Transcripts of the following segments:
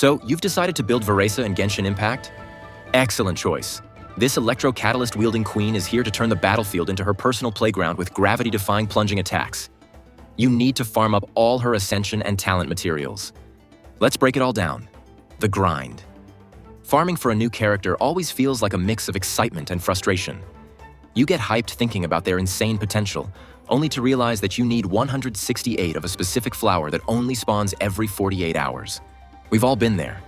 So, you've decided to build Veresa in Genshin Impact? Excellent choice. This electro-catalyst-wielding queen is here to turn the battlefield into her personal playground with gravity-defying plunging attacks. You need to farm up all her ascension and talent materials. Let's break it all down. The grind. Farming for a new character always feels like a mix of excitement and frustration. You get hyped thinking about their insane potential, only to realize that you need 168 of a specific flower that only spawns every 48 hours. We've all been there.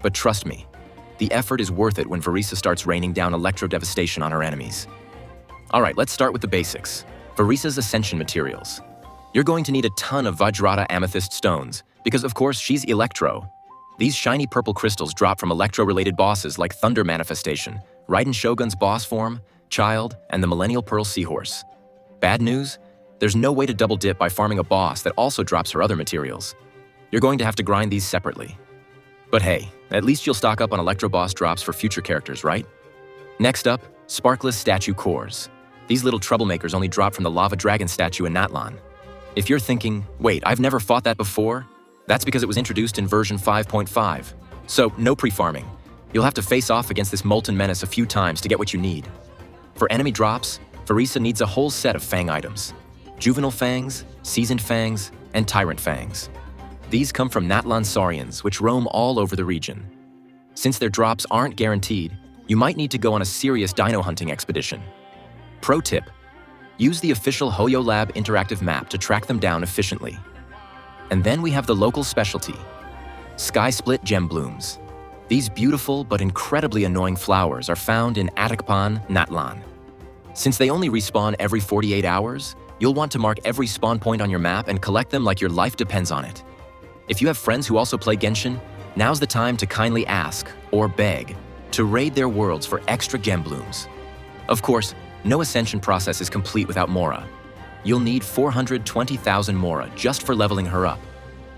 But trust me, the effort is worth it when Veresa starts raining down electro-devastation on her enemies. Alright, let's start with the basics. Veresa's ascension materials. You're going to need a ton of Vajrata amethyst stones, because of course she's electro. These shiny purple crystals drop from electro-related bosses like Thunder Manifestation, Raiden Shogun's boss form, Child, and the Millennial Pearl Seahorse. Bad news? There's no way to double dip by farming a boss that also drops her other materials. You're going to have to grind these separately. But hey, at least you'll stock up on Electro Boss drops for future characters, right? Next up, Sparkless Statue Cores. These little troublemakers only drop from the Lava Dragon statue in Natlan. If you're thinking, wait, I've never fought that before, that's because it was introduced in version 5.5. So, no pre-farming. You'll have to face off against this molten menace a few times to get what you need. For enemy drops, Veresa needs a whole set of Fang items. Juvenile Fangs, Seasoned Fangs, and Tyrant Fangs. These come from Natlan Saurians, which roam all over the region. Since their drops aren't guaranteed, you might need to go on a serious dino hunting expedition. Pro tip: use the official Hoyo Lab interactive map to track them down efficiently. And then we have the local specialty, Sky Split Gem Blooms. These beautiful but incredibly annoying flowers are found in Atakpan, Natlan. Since they only respawn every 48 hours, you'll want to mark every spawn point on your map and collect them like your life depends on it. If you have friends who also play Genshin, now's the time to kindly ask, or beg, to raid their worlds for extra gem blooms. Of course, no ascension process is complete without Mora. You'll need 420,000 Mora just for leveling her up,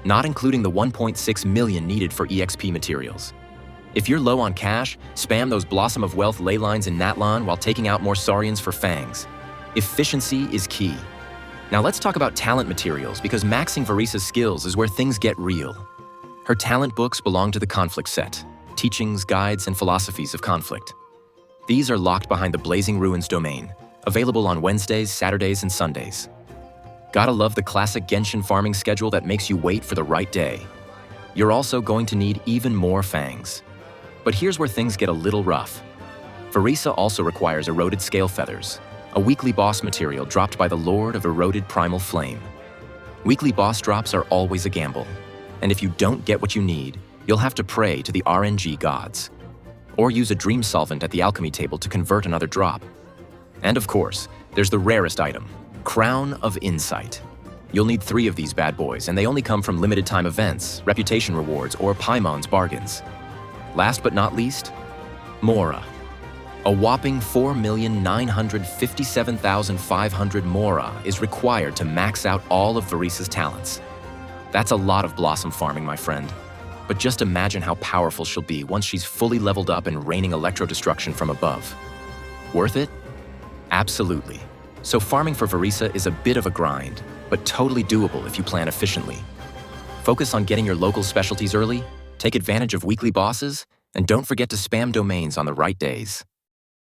not including the 1.6 million needed for EXP materials. If you're low on cash, spam those Blossom of Wealth ley lines in Natlan while taking out more Saurians for Fangs. Efficiency is key. Now let's talk about talent materials, because maxing Veresa's skills is where things get real. Her talent books belong to the Conflict set, Teachings, Guides, and Philosophies of Conflict. These are locked behind the Blazing Ruins domain, available on Wednesdays, Saturdays, and Sundays. Gotta love the classic Genshin farming schedule that makes you wait for the right day. You're also going to need even more Fangs. But here's where things get a little rough. Veresa also requires Eroded Scale Feathers, a weekly boss material dropped by the Lord of Eroded Primal Flame. Weekly boss drops are always a gamble, and if you don't get what you need, you'll have to pray to the RNG gods, or use a dream solvent at the alchemy table to convert another drop. And of course, there's the rarest item, Crown of Insight. You'll need 3 of these bad boys, and they only come from limited time events, reputation rewards, or Paimon's bargains. Last but not least, Mora. A whopping 4,957,500 Mora is required to max out all of Veresa's talents. That's a lot of blossom farming, my friend. But just imagine how powerful she'll be once she's fully leveled up and raining electro-destruction from above. Worth it? Absolutely. So farming for Veresa is a bit of a grind, but totally doable if you plan efficiently. Focus on getting your local specialties early, take advantage of weekly bosses, and don't forget to spam domains on the right days.